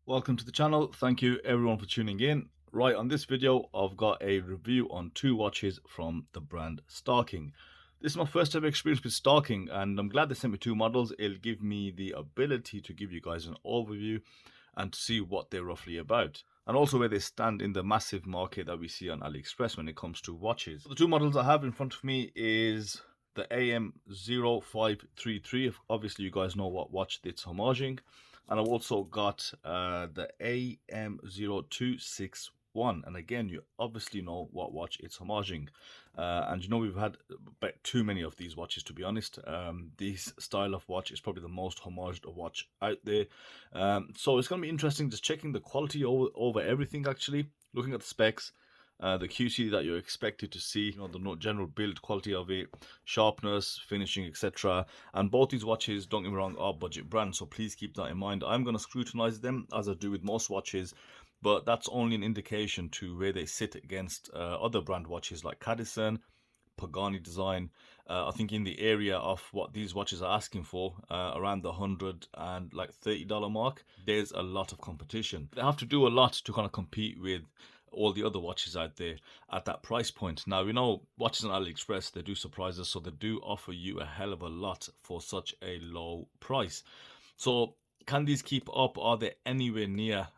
Welcome to the channel. Thank you everyone for tuning in. Right, on this video I've got a review on two watches from the brand Starking. This is my first ever experience with Starking and I'm glad they sent me two models. It'll give me the ability to give you guys an overview and to see what they're roughly about, and also where they stand in the massive market that we see on Aliexpress when it comes to watches. So the two models I have in front of me is the AM0533. Obviously you guys know what watch it's homaging, and I've also got the AM0261, and again you obviously know what watch it's homaging, and you know we've had about too many of these watches, to be honest. This style of watch is probably the most homaged watch out there, so it's going to be interesting just checking the quality over everything, actually looking at the specs, the QC that you're expected to see, the general build quality of it, sharpness, finishing, etc. And both these watches, don't get me wrong, are budget brands, so please keep that in mind. I'm going to scrutinize them as I do with most watches, but that's only an indication to where they sit against other brand watches like Cadison, Pagani design. I think in the area of what these watches are asking for, around the $130 mark, there's a lot of competition. They have to do a lot to kind of compete with all the other watches out there at that price point. Now, we know watches on AliExpress, they do surprise us, so they do offer you a hell of a lot for such a low price. So can these keep up? Are they anywhere near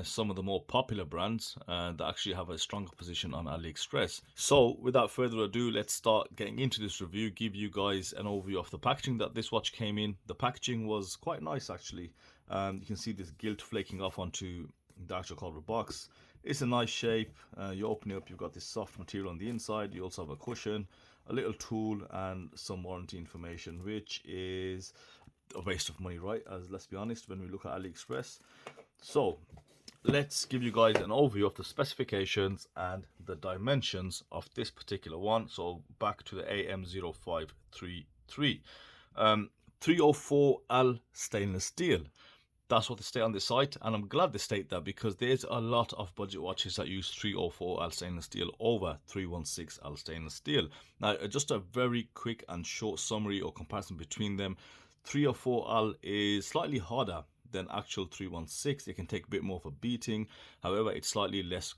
some of the more popular brands that actually have a stronger position on AliExpress? So without further ado, let's start getting into this review, give you guys an overview of the packaging that this watch came in. The packaging was quite nice, actually. You can see this gilt flaking off onto the actual cardboard box. It's a nice shape. You open it up, you've got this soft material on the inside. You also have a cushion, a little tool, and some warranty information, which is a waste of money, right? As let's be honest, when we look at AliExpress. So let's give you guys an overview of the specifications and the dimensions of this particular one. So back to the AM0533, 304L stainless steel. That's what they state on the site, and I'm glad they state that, because there's a lot of budget watches that use 304L stainless steel over 316L stainless steel. Now, just a very quick and short summary or comparison between them. 304L is slightly harder than actual 316. It can take a bit more of a beating. However, it's slightly less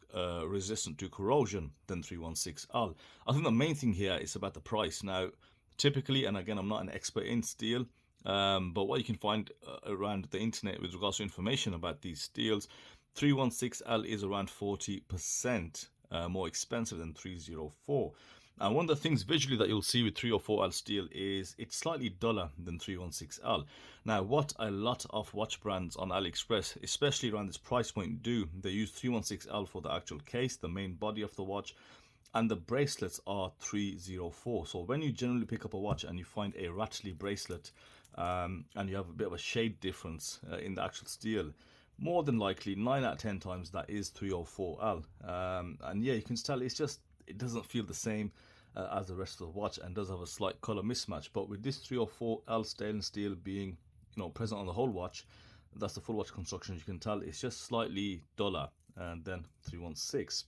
resistant to corrosion than 316L. I think the main thing here is about the price. Now, typically, and again, I'm not an expert in steel, but what you can find around the internet with regards to information about these steels, 316L is around 40% more expensive than 304. And one of the things visually that you'll see with 304L steel is it's slightly duller than 316L. Now, what a lot of watch brands on AliExpress, especially around this price point, do, they use 316L for the actual case, the main body of the watch, and the bracelets are 304. So when you generally pick up a watch and you find a Ratley bracelet, and you have a bit of a shade difference in the actual steel, more than likely 9 out of 10 times that is 304L. And yeah, you can tell it's just, it doesn't feel the same as the rest of the watch, and does have a slight color mismatch. But with this 304L stainless steel being, present on the whole watch, that's the full watch construction, you can tell it's just slightly duller than 316.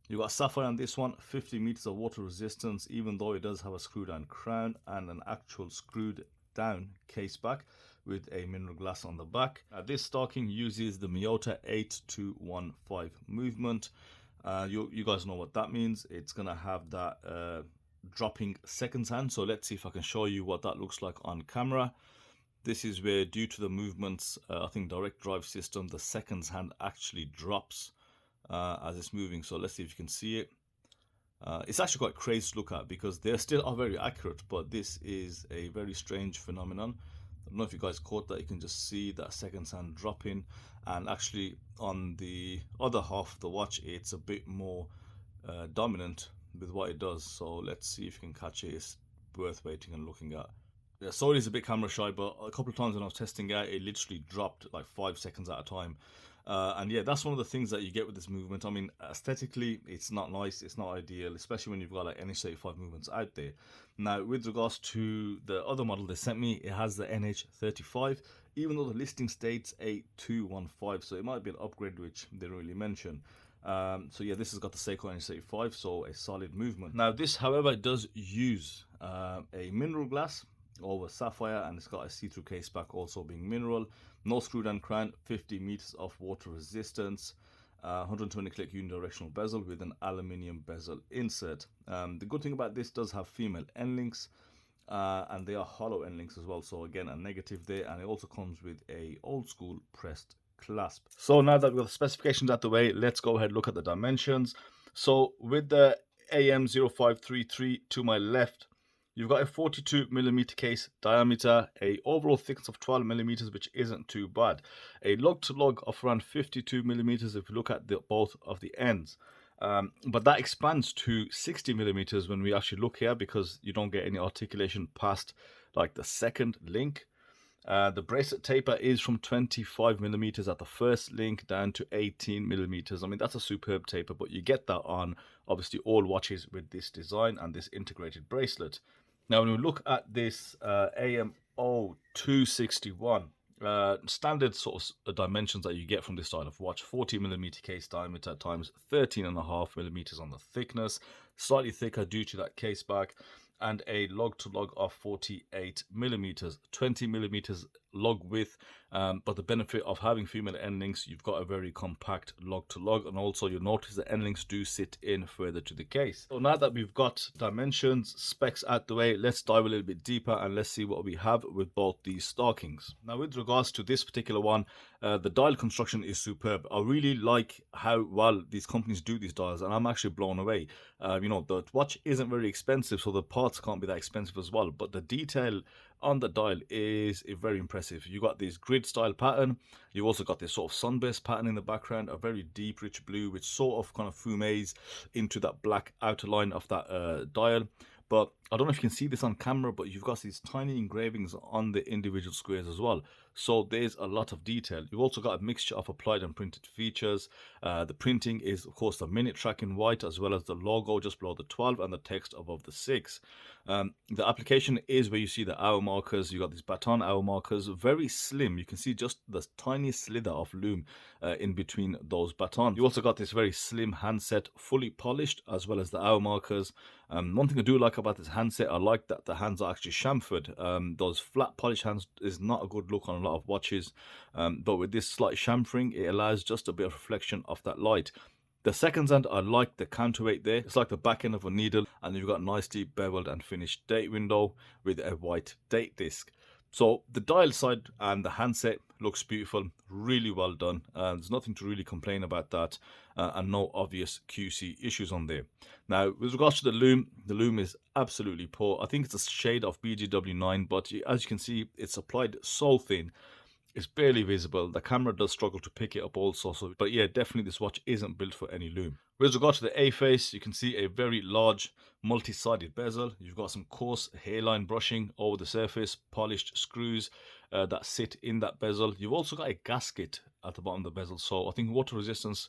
You got sapphire on this one, 50 meters of water resistance, even though it does have a screw down crown and an actual screwed down case back with a mineral glass on the back. This Starking uses the Miyota 8215 movement. You guys know what that means. It's gonna have that dropping seconds hand. So let's see if I can show you what that looks like on camera. This is where, due to the movements, I think direct drive system, the seconds hand actually drops as it's moving. So let's see if you can see it. It's actually quite crazy to look at, because they still are very accurate, but this is a very strange phenomenon. I don't know if you guys caught that. You can just see that seconds hand dropping, and actually on the other half of the watch it's a bit more dominant with what it does. So let's see if you can catch it. It's worth waiting and looking at. Yeah, sorry, it's a bit camera shy, but a couple of times when I was testing out, it literally dropped like 5 seconds at a time. And yeah, that's one of the things that you get with this movement. I mean, aesthetically, it's not nice, it's not ideal, especially when you've got like NH35 movements out there. Now, with regards to the other model they sent me, it has the NH35, even though the listing states 8215, so it might be an upgrade, which they don't really mention. So yeah, this has got the Seiko NH35, so a solid movement. Now, this, however, does use a mineral glass over sapphire, and it's got a see-through case back also being mineral. No screw down crown, 50 meters of water resistance. 120 click unidirectional bezel with an aluminium bezel insert. The good thing about this does have female end links, and they are hollow end links as well, so again a negative there, and it also comes with a old school pressed clasp. So now that we've got the specifications out the way, let's go ahead and look at the dimensions. So with the AM0533 to my left, you've got a 42 millimeter case diameter, a overall thickness of 12 millimeters, which isn't too bad. A lug to lug of around 52 millimeters if you look at both of the ends. But that expands to 60 millimeters when we actually look here, because you don't get any articulation past like the second link. The bracelet taper is from 25 millimeters at the first link down to 18 millimeters. I mean, that's a superb taper, but you get that on obviously all watches with this design and this integrated bracelet. Now, when we look at this AM0261, standard sort of dimensions that you get from this style of watch: 40 millimeter case diameter times 13.5 millimeters on the thickness, slightly thicker due to that case back, and a lug to lug of 48 millimeters, 20 millimeters lug width. But the benefit of having female end links, you've got a very compact lug to lug, and also you'll notice the end links do sit in further to the case. So now that we've got dimensions, specs out the way, let's dive a little bit deeper and let's see what we have with both these stockings. Now, with regards to this particular one, the dial construction is superb. I really like how well these companies do these dials, and I'm actually blown away. The watch isn't very expensive, so the parts can't be that expensive as well, but the detail on the dial is very impressive. You got this grid style pattern. You've also got this sort of sunburst pattern in the background, a very deep rich blue which sort of kind of fumes into that black outer line of that dial. But I don't know if you can see this on camera, but you've got these tiny engravings on the individual squares as well. So there's a lot of detail. You've also got a mixture of applied and printed features. The printing is, of course, the minute track in white, as well as the logo just below the 12 and the text above the 6. The application is where you see the hour markers. You got these baton hour markers, very slim. You can see just the tiniest slither of lume in between those batons. You also got this very slim handset, fully polished, as well as the hour markers. One thing I do like about this handset, I like that the hands are actually chamfered. Those flat polished hands is not a good look on a lot of watches, but with this slight chamfering, it allows just a bit of reflection of that light. The seconds hand, I like the counterweight there. It's like the back end of a needle, and you've got nicely beveled and finished date window with a white date disc. So the dial side and the handset looks beautiful, really well done. There's nothing to really complain about that, and no obvious QC issues on there. Now, with regards to the loom is absolutely poor. I think it's a shade of BGW9, but as you can see, it's applied so thin. It's barely visible. The camera does struggle to pick it up also. But yeah, definitely this watch isn't built for any loom. With regard to the A-face, you can see a very large multi-sided bezel. You've got some coarse hairline brushing over the surface, polished screws that sit in that bezel. You've also got a gasket at the bottom of the bezel. So I think water resistance,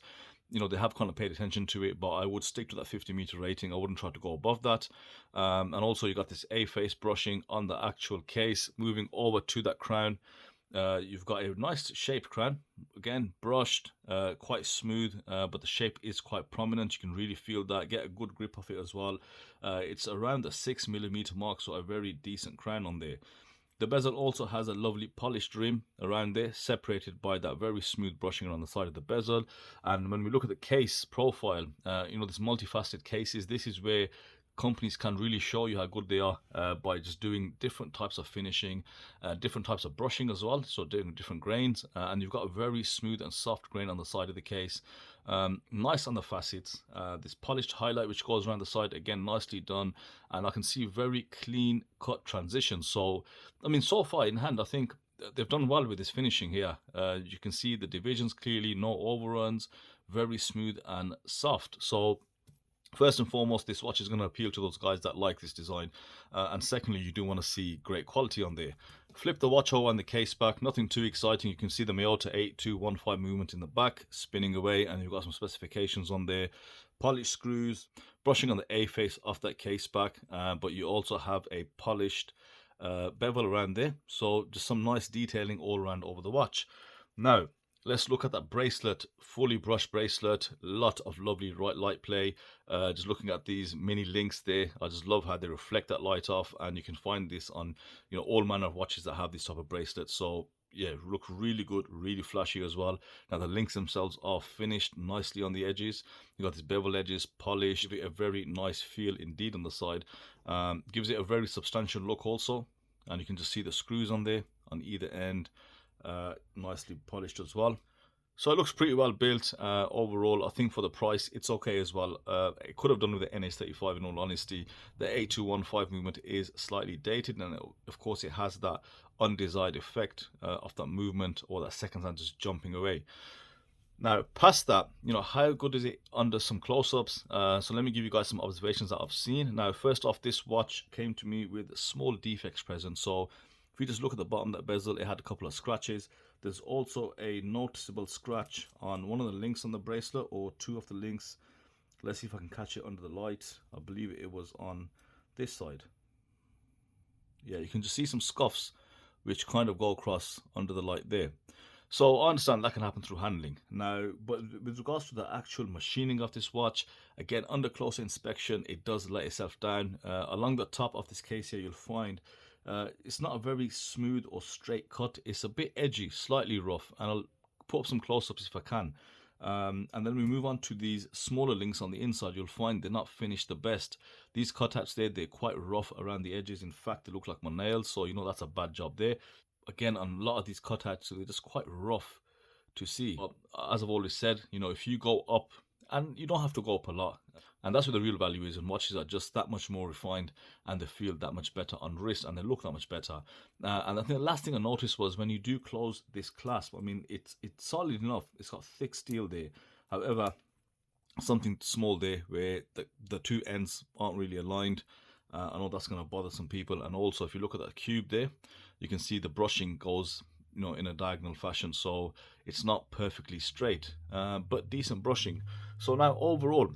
they have kind of paid attention to it, but I would stick to that 50 meter rating. I wouldn't try to go above that. And also you got this A-face brushing on the actual case. Moving over to that crown, you've got a nice shaped crown, again brushed, quite smooth, but the shape is quite prominent. You can really feel that, get a good grip of it as well. It's around the 6 millimeter mark, so a very decent crown on there. The bezel also has a lovely polished rim around there, separated by that very smooth brushing around the side of the bezel. And when we look at the case profile, this multifaceted cases, this is where companies can really show you how good they are by just doing different types of finishing, different types of brushing as well, so doing different grains, and you've got a very smooth and soft grain on the side of the case. Nice on the facets, this polished highlight which goes around the side, again nicely done, and I can see very clean cut transitions. So I mean, so far in hand, I think they've done well with this finishing here. You can see the divisions clearly, no overruns, very smooth and soft. So first and foremost, this watch is going to appeal to those guys that like this design. And secondly, you do want to see great quality on there. Flip the watch over and the case back, nothing too exciting. You can see the Miyota 8215 movement in the back, spinning away, and you've got some specifications on there. Polished screws, brushing on the A-face off that case back, but you also have a polished bevel around there. So just some nice detailing all around over the watch. Now, let's look at that bracelet, fully brushed bracelet, lot of lovely light play. Just looking at these mini links there, I just love how they reflect that light off, and you can find this on, you know, all manner of watches that have this type of bracelet. So yeah, look really good, really flashy as well. Now the links themselves are finished nicely on the edges. You got these bevel edges, polished, give it a very nice feel indeed on the side. Gives it a very substantial look also, and you can just see the screws on there on either end, nicely polished as well. So it looks pretty well built overall. I think for the price, it's okay as well. It could have done with the NH35 in all honesty. The 8215 movement is slightly dated, and of course it has that undesired effect of that movement or that second hand just jumping away. Now, past that, you know, how good is it under some close-ups? So let me give you guys some observations that I've seen. Now, first off, this watch came to me with small defects present. So if you just look at the bottom of that bezel, it had a couple of scratches. There's also a noticeable scratch on one of the links on the bracelet, or two of the links. Let's see if I can catch it under the light. I believe it was on this side. Yeah, you can just see some scuffs which kind of go across under the light there. So I understand that can happen through handling. Now, but with regards to the actual machining of this watch, again, under close inspection, it does let itself down. Along the top of this case here, you'll find it's not a very smooth or straight cut. It's a bit edgy, slightly rough, and I'll put up some close-ups if I can. And then we move on to these smaller links on the inside. You'll find they're not finished the best. These cutouts there, they're quite rough around the edges. In fact, they look like my nails, so you know that's a bad job there. Again, on a lot of these cutouts, they're just quite rough to see. But as I've always said, you know, if you go up, and you don't have to go up a lot, and that's where the real value is, and watches are just that much more refined, and they feel that much better on wrist, and they look that much better. And I think the last thing I noticed was when you do close this clasp, I mean, it's solid enough. It's got thick steel there. However, something small there where the two ends aren't really aligned. I know that's going to bother some people. And also, if you look at that cube there, you can see the brushing goes, you know, in a diagonal fashion, so it's not perfectly straight, but decent brushing. So now overall,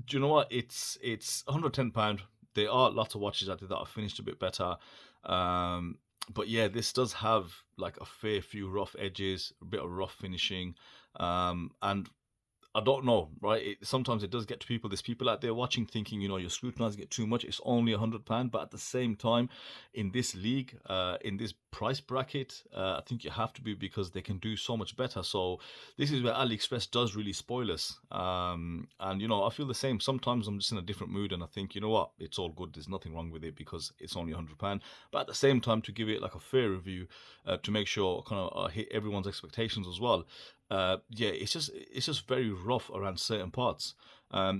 do you know what? It's £110. There are lots of watches out there that are finished a bit better. But yeah, this does have like a fair few rough edges, a bit of rough finishing, and I don't know, right? Sometimes it does get to people. There's people out there watching thinking, you know, you're scrutinizing it too much. It's only £100. But at the same time, in this league, in this price bracket, I think you have to be, because they can do so much better. So this is where AliExpress does really spoil us. And, you know, I feel the same. Sometimes I'm just in a different mood and I think, you know what, it's all good. There's nothing wrong with it because it's only £100. But at the same time, to give it like a fair review, to make sure kind of hit everyone's expectations as well. Yeah, it's just very rough around certain parts,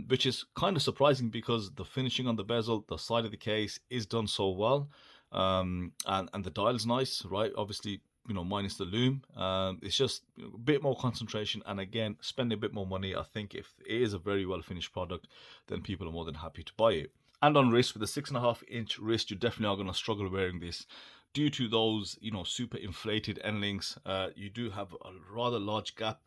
which is kind of surprising because the finishing on the bezel, the side of the case is done so well, and the dial's nice, right? Obviously, you know, minus the lume. It's just a bit more concentration, and again, spending a bit more money. I think if it is a very well finished product, then people are more than happy to buy it. And on wrist, with a 6.5-inch wrist, you definitely are going to struggle wearing this. Due to those, you know, super inflated end links, you do have a rather large gap.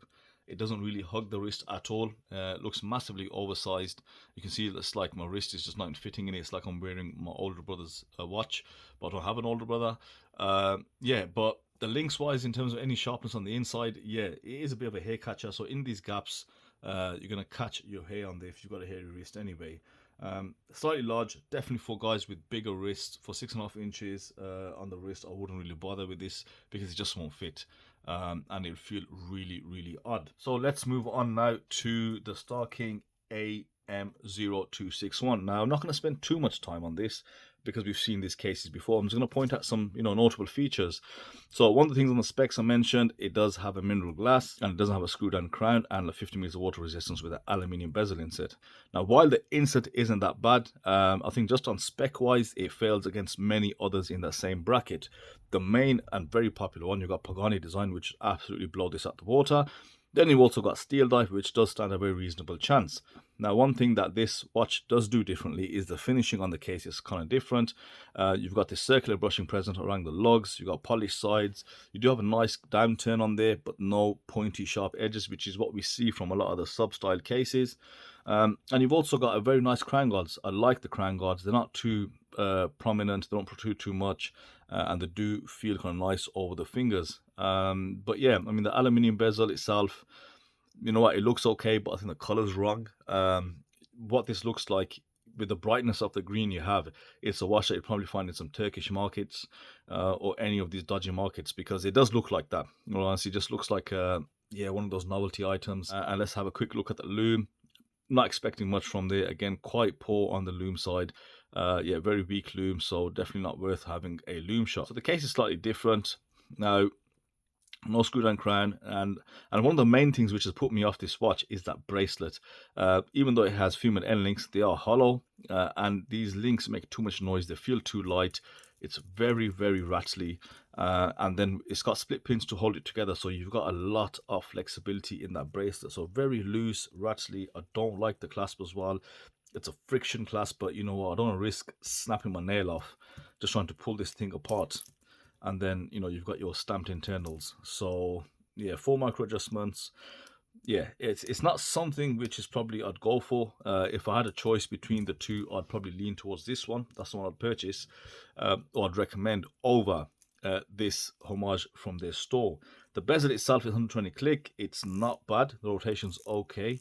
It doesn't really hug the wrist at all. It looks massively oversized. You can see it's like my wrist is just not fitting in it. It's like I'm wearing my older brother's watch, but I don't have an older brother. Yeah, but the links wise, in terms of any sharpness on the inside, yeah, it is a bit of a hair catcher. So in these gaps, you're going to catch your hair on there if you've got a hairy wrist anyway. Slightly large, definitely for guys with bigger wrists. For 6.5 inches on the wrist, I wouldn't really bother with this because it just won't fit, and it'll feel really, really odd. So let's move on now to the Star King AM0261. Now, I'm not going to spend too much time on this because we've seen these cases before. I'm just going to point out some, you know, notable features. So one of the things on the specs I mentioned, it does have a mineral glass, and it doesn't have a screw down crown, and a 50 meters water resistance with an aluminium bezel inset. Now, while the inset isn't that bad, I think just on spec wise, it fails against many others in that same bracket. The main and very popular one, you've got Pagani design, which absolutely blow this out the water. Then you've also got steel dive, which does stand a very reasonable chance. Now, one thing that this watch does do differently is the finishing on the case is kind of different. You've got this circular brushing present around the lugs. You've got polished sides. You do have a nice downturn on there, but no pointy, sharp edges, which is what we see from a lot of the sub-style cases. And you've also got a very nice crown guards. I like the crown guards. They're not too prominent, they don't protrude too much, and they do feel kind of nice over the fingers. But yeah, I mean, the aluminium bezel itself, you know what, it looks okay, but I think the color's wrong. What this looks like with the brightness of the green you have, it's a watch that you'll probably find in some Turkish markets, or any of these dodgy markets, because it does look like that. Well, honestly, it just looks like yeah, one of those novelty items. And let's have a quick look at the loom. Not expecting much from there. Again, quite poor on the loom side. Yeah, very weak loom, so definitely not worth having a loom shot. So the case is slightly different. Now, no screw down crown, and one of the main things which has put me off this watch is that bracelet. Even though it has female end links, they are hollow, and these links make too much noise. They feel too light. It's very, very rattly, and then it's got split pins to hold it together, so you've got a lot of flexibility in that bracelet. So very loose, rattly. I don't like the clasp as well. It's a friction clasp, but you know what, I don't want to risk snapping my nail off just trying to pull this thing apart, and then you know you've got your stamped internals. So yeah, 4 micro adjustments. Yeah, it's not something which is probably I'd go for. If I had a choice between the two, I'd probably lean towards this one. That's the one I'd purchase, or I'd recommend over this homage from their store. The bezel itself is 120 click. It's not bad. The rotation's okay.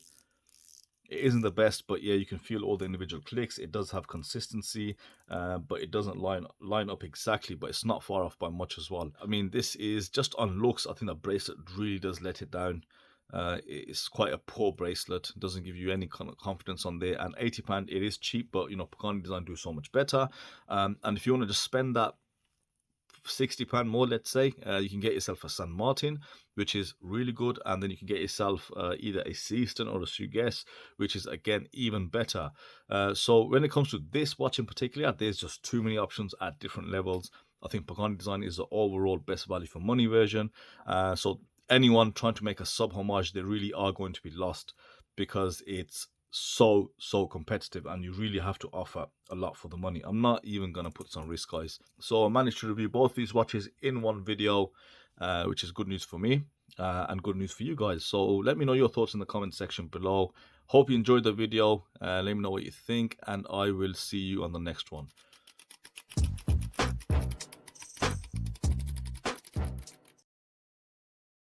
It isn't the best, but yeah, you can feel all the individual clicks. It does have consistency, but it doesn't line up exactly, but it's not far off by much as well. I mean, this is just on looks. I think the bracelet really does let it down. It's quite a poor bracelet. It doesn't give you any kind of confidence on there. And £80, it is cheap, but you know, Pagani Design do so much better. And if you want to just spend that £60 more, let's say, you can get yourself a San Martin, which is really good, and then you can get yourself either a Seaston or a Sugues, which is again even better. So when it comes to this watch in particular, there's just too many options at different levels. I think Pagani Design is the overall best value for money version. So anyone trying to make a sub homage, they really are going to be lost, because it's so competitive and you really have to offer a lot for the money. I'm not even gonna put this on risk, guys. So I managed to review both these watches in one video, which is good news for me, and good news for you guys. So let me know your thoughts in the comment section below. Hope you enjoyed the video. Let me know what you think, and I will see you on the next one.